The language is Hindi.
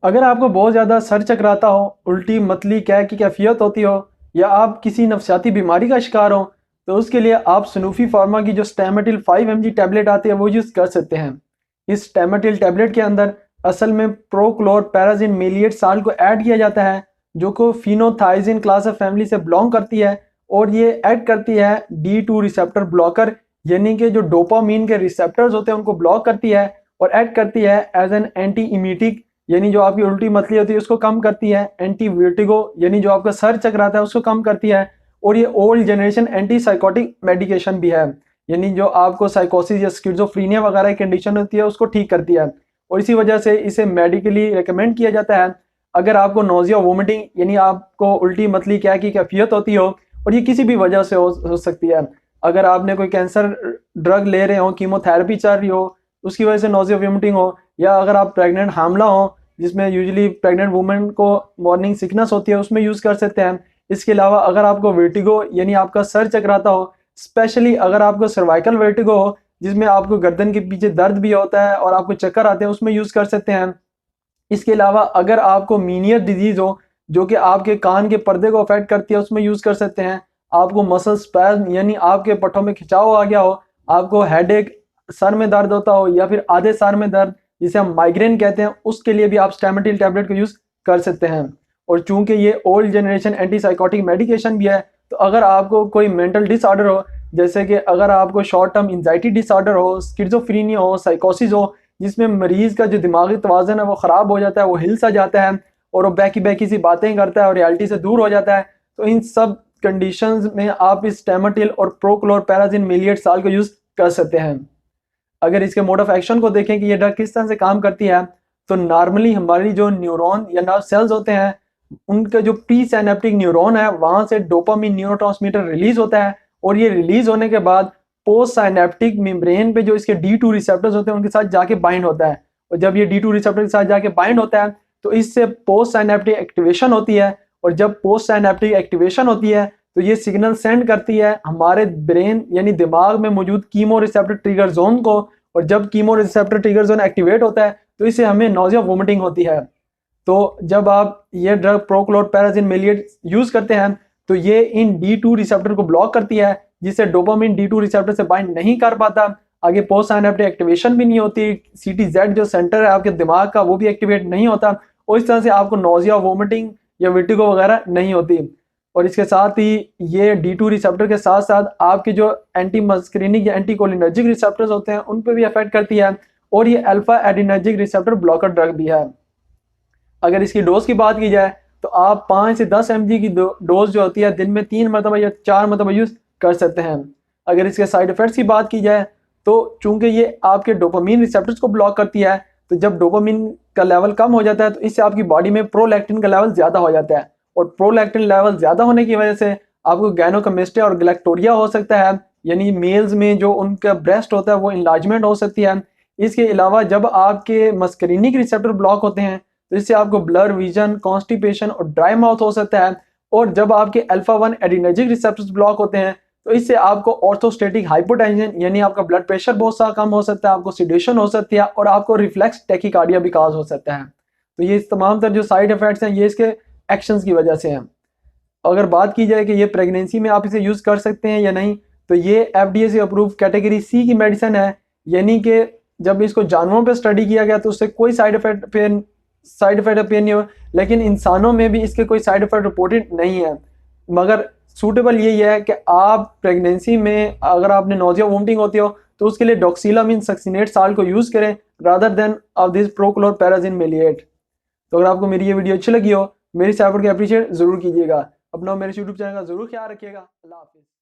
अगर आपको बहुत ज़्यादा सर चकराता हो, उल्टी मतली कैं की कैफियत होती हो या आप किसी नफसियाती बीमारी का शिकार हो, तो उसके लिए आप सनूफी फार्मा की जो स्टेमेटिल 5 mg टैबलेट आती है वो यूज़ कर सकते हैं। इस स्टेमेटिल टैबलेट के अंदर असल में प्रोक्लोर पैराजिन मेलिएट साल को ऐड किया जाता है, जो को फिनोथाइजिन क्लास ऑफ फैमिली से बिलोंग करती है, और ये ऐड करती है D2 रिसेप्टर ब्लॉकर, यानी कि जो डोपामीन के रिसेप्टर्स होते हैं उनको ब्लॉक करती है, और ऐड करती है एज एन एंटी इमीटिक, यानी जो आपकी उल्टी मतली होती है उसको कम करती है, एंटी वर्टिगो यानी जो आपका सर चकराता है उसको कम करती है, और ये old generation anti psychotic medication भी है, यानी जो आपको साइकोसिस या स्किज़ोफ्रेनिया वगैरह की कंडीशन होती है उसको ठीक करती है, और इसी वजह से इसे मेडिकली रिकमेंड किया जाता है। अगर आपको नोजिया वोमिटिंग यानी आपको उल्टी मतली क्या की कैफियत होती हो, और ये किसी भी वजह से हो सकती है, अगर आपने कोई कैंसर ड्रग ले रहे हो, कीमोथेरेपी चल रही हो, उसकी वजह से नोजिया वोमिटिंग हो, या अगर आप प्रेग्नेंट हामला हो जिसमें यूजुअली प्रेग्नेंट वुमेन को मॉर्निंग सिकनेस होती है उसमें यूज़ कर सकते हैं। इसके अलावा अगर आपको वर्टिगो यानी आपका सर चकराता हो, स्पेशली अगर आपको सर्वाइकल वर्टिगो हो जिसमें आपको गर्दन के पीछे दर्द भी होता है और आपको चक्कर आते हैं, उसमें यूज़ कर सकते हैं। इसके अलावा अगर आपको मीनियर डिजीज़ हो जो कि आपके कान के पर्दे को अफेक्ट करती है, उसमें यूज़ कर सकते हैं। आपको मसल स्पैज्म यानी आपके पट्टों में खिंचाव आ गया हो, आपको हेडेक, सर में दर्द होता हो या फिर आधे सर में दर्द जिसे हम माइग्रेन कहते हैं, उसके लिए भी आप स्टेमेटिल टैबलेट को यूज़ कर सकते हैं। और चूंकि ये old generation anti psychotic medication भी है, तो अगर आपको कोई मेंटल डिसऑर्डर हो, जैसे कि अगर आपको शॉर्ट टर्म एंजाइटी डिसऑर्डर हो, स्किज़ोफ्रेनिया हो, साइकोसिस हो, जिसमें मरीज़ का जो दिमागी तवाज़ुन है वो ख़राब हो जाता है, वो हिल सा जाता है और वो बहकी बहकी सी बातें करता है और रियलिटी से दूर हो जाता है, तो इन सब कंडीशंस में आप इस स्टेमेटिल और प्रोक्लोर पैराजिन मेलिएट साल को यूज़ कर सकते हैं। अगर इसके मोड ऑफ एक्शन को देखें कि ये ड्रग किस तरह से काम करती है, तो नॉर्मली हमारी जो न्यूरॉन या नर्व सेल्स होते हैं उनका जो प्री साइनेप्टिक न्यूरॉन है वहाँ से डोपामिन न्यूरोट्रांसमीटर रिलीज होता है, और ये रिलीज होने के बाद पोस्ट साइनेप्टिक मेम्ब्रेन पे जो इसके D2 रिसेप्टर्स होते हैं उनके साथ जाके बाइंड होता है, और जब ये D2 रिसेप्टर के साथ जाके बाइंड होता है तो इससे पोस्ट साइनेप्टिक एक्टिवेशन होती है, और जब पोस्ट साइनेप्टिक एक्टिवेशन होती है तो ये सिग्नल सेंड करती है हमारे ब्रेन यानी दिमाग में मौजूद कीमो रिसेप्टर ट्रिगर जोन को, और जब chemo receptor trigger zone activate होता है तो इससे हमें नोजिया वोमिटिंग होती है। तो जब आप ये ड्रग प्रोक्लोर पैराजिन मेलिएट यूज़ करते हैं तो ये इन D2 रिसेप्टर को ब्लॉक करती है, जिससे डोपामिन D2 रिसेप्टर से बाइंड नहीं कर पाता, आगे पोस्ट साइनेप्टिक एक्टिवेशन भी नहीं होती, CTZ जो सेंटर है आपके दिमाग का वो भी एक्टिवेट नहीं होता, और इस तरह से आपको नोजिया वोमिटिंग या वर्टिगो वगैरह नहीं होती। और इसके साथ ही ये D2 रिसेप्टर के साथ साथ आपके जो एंटी मस्करिनिक या एंटी कोलिनर्जिक रिसेप्टर्स होते हैं उन पर भी अफेक्ट करती है, और ये alpha adrenergic receptor blocker drug भी है। अगर इसकी डोज की बात की जाए तो आप 5 से 10 mg की डोज जो होती है दिन में 3 मरतबा या 4 मरतबा यूज़ कर सकते हैं। अगर इसके साइड इफ़ेक्ट्स की बात की जाए तो चूंकि ये आपके डोपामीन रिसेप्टर्स को ब्लॉक करती है, तो जब डोपामीन का लेवल कम हो जाता है तो इससे आपकी बॉडी में प्रोलैक्टिन का लेवल ज़्यादा हो जाता है, और प्रोलैक्टिन लेवल ज़्यादा होने की वजह से आपको गैनोकमिस्टिया और गैलेक्टोरिया हो सकता है, यानी मेल्स में जो उनका ब्रेस्ट होता है वो इन्लार्जमेंट हो सकती है। इसके अलावा जब आपके मस्करिनिक रिसेप्टर ब्लॉक होते हैं तो इससे आपको ब्लर विजन, कॉन्स्टिपेशन और ड्राई माउथ हो सकता है, और जब आपके अल्फा 1 एडिनर्जिक रिसेप्टर्स ब्लॉक होते हैं तो इससे आपको ऑर्थोस्टेटिक हाइपोटेंशन यानी आपका ब्लड प्रेशर बहुत सा कम हो सकता है, आपको सिडेशन हो सकती है, और आपको रिफ्लेक्स टैकीकार्डिया भी काज हो सकता है। तो ये तमाम तर जो साइड इफेक्ट्स हैं ये इसके एक्शंस की वजह से हैं। अगर बात की जाए कि ये प्रेगनेंसी में आप इसे यूज़ कर सकते हैं या नहीं, तो ये FDA से अप्रूव कैटेगरी C की मेडिसिन है, यानी कि जब इसको जानवरों पर स्टडी किया गया तो उससे कोई साइड इफेक्ट अपीयर नहीं हुआ, लेकिन इंसानों में भी इसके कोई साइड इफेक्ट रिपोर्टेड नहीं है। मगर सूटेबल यही है कि आप प्रेगनेंसी में अगर आपने नोजिया वोमिटिंग होती हो तो उसके लिए डॉक्सिलामिन सक्सिनेट साल को यूज़ करें रादर देन ऑफ दिस प्रोक्लोर पैराजिन मेलिएट। तो अगर आपको मेरी ये वीडियो अच्छी लगी हो, मेरी सपोर्ट को अप्रिशिएट ज़रूर कीजिएगा। अपना मेरे यूट्यूब चैनल का ज़रूर ख्याल रखिएगा। अल्लाह हाफिज़।